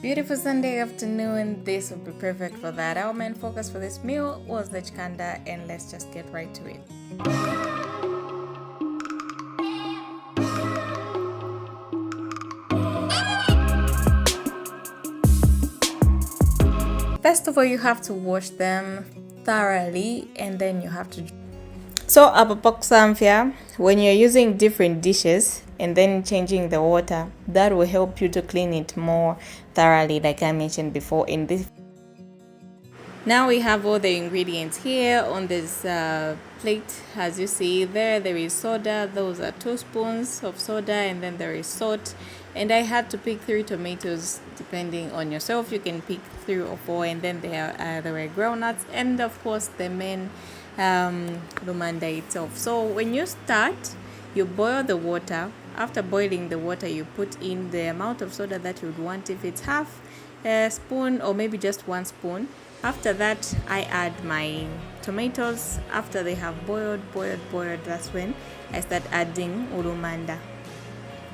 Beautiful Sunday afternoon. This will be perfect for that. Our main focus for this meal was the chikanda, and let's just get right to it. First of all, you have to wash them thoroughly, and then you have to. So, apapokusamfya, when you're using different dishes and then changing the water, that will help you to clean it more thoroughly, like I mentioned before. In this, now we have all the ingredients here on this plate. As you see there is soda. Those are 2 spoons of soda, and then there is salt. And I had to pick 3 tomatoes, depending on yourself. You can pick 3 or 4, and then there were groundnuts, and of course the main Lumanda itself. So when you start, you boil the water. After boiling the water, you put in the amount of soda that you would want. If it's half a spoon or maybe just 1 spoon. After that, I add my tomatoes. After they have boiled, that's when I start adding Lumanda.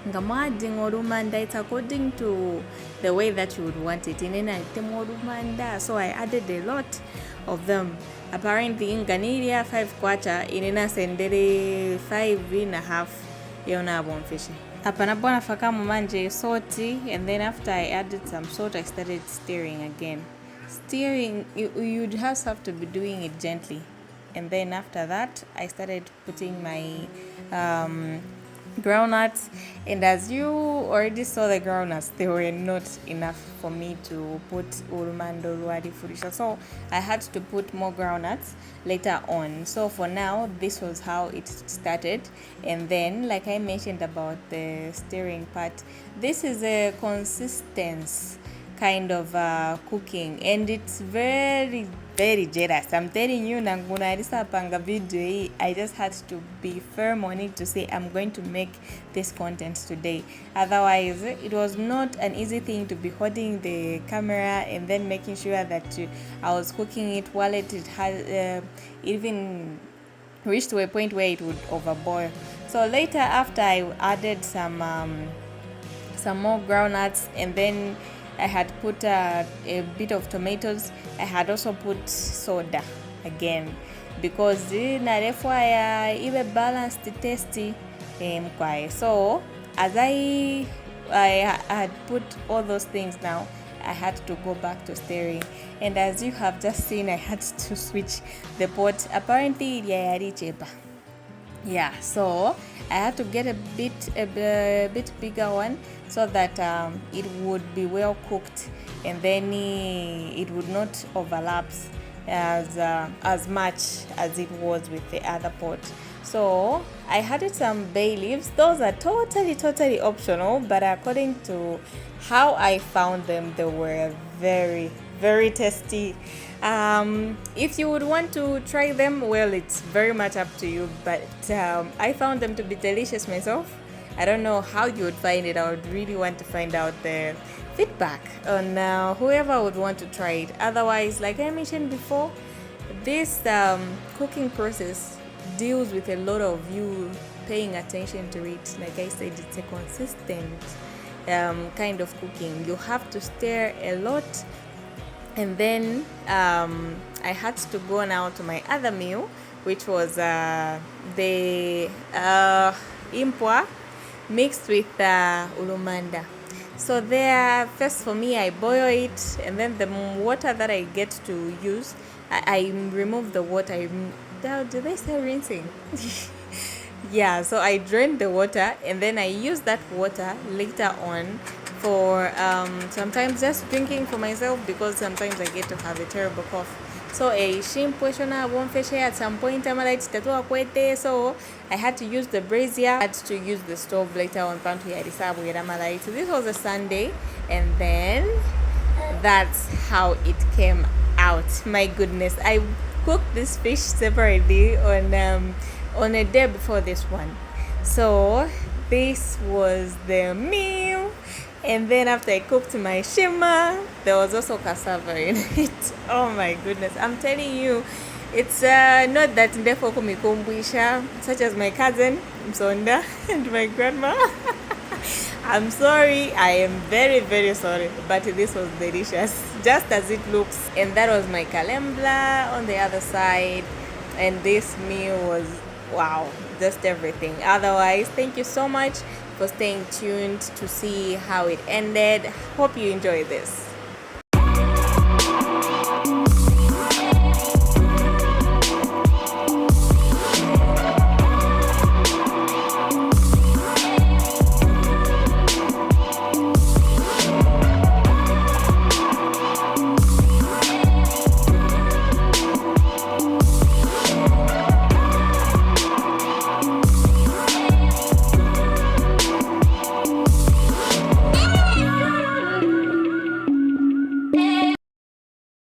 Adding Lumanda, it's according to the way that you would want it. In Lumanda, so I added a lot of them. Apparently in Ganiria 5 kwacha, inena sendere 5.5 yona bonfish. Apanabona fakamu manje salty, and then after I added some salt, I started stirring again. Stirring, you just have to be doing it gently. And then after that, I started putting my groundnuts, and as you already saw the groundnuts, they were not enough for me to put ulumando luadi furisha, so I had to put more groundnuts later on. So for now, this was how it started. And then, like I mentioned about the stirring part, this is a consistent kind of cooking, and it's very jealous. I'm telling you, I just had to be firm on it to say I'm going to make this content today. Otherwise, it was not an easy thing to be holding the camera and then making sure that I was cooking it while it had even reached to a point where it would overboil. So later, after I added some more groundnuts, and then I had put a bit of tomatoes. I had also put soda again, because even balanced tasty. So as I had put all those things, now I had to go back to stirring, and as you have just seen, I had to switch the pot. Apparently so I had to get a bit bigger one, so that it would be well cooked, and then it would not overlap as much as it was with the other pot. So I added some bay leaves. Those are totally optional, but according to how I found them, they were very tasty. If you would want to try them, well, it's very much up to you, but I found them to be delicious myself. I don't know how you would find it. I would really want to find out the feedback on whoever would want to try it. Otherwise, like I mentioned before, this cooking process deals with a lot of you paying attention to it. Like I said, it's a consistent kind of cooking. You have to stir a lot. And then I had to go now to my other meal, which was the impwa mixed with Lumanda. So there, first for me, I boil it, and then the water that I get to use, I remove the water. Did they say rinsing? Yeah, so I drain the water, and then I use that water later on for sometimes just drinking for myself, because sometimes I get to have a terrible cough. So a shimpweshona won't at some point, so I had to use the brazier. I had to use the stove later on. So this was a Sunday, and then that's how it came out. My goodness, I cooked this fish separately on a day before this one. So this was the meal. And then after I cooked my shima, there was also cassava in it. Oh my goodness, I'm telling you, it's not that ndefo kumikumbwisha, such as my cousin Msonda and my grandma. I'm sorry, I am very, very sorry, but this was delicious, just as it looks. And that was my kalembla on the other side. And this meal was wow, just everything. Otherwise, thank you so much for staying tuned to see how it ended. Hope you enjoyed this.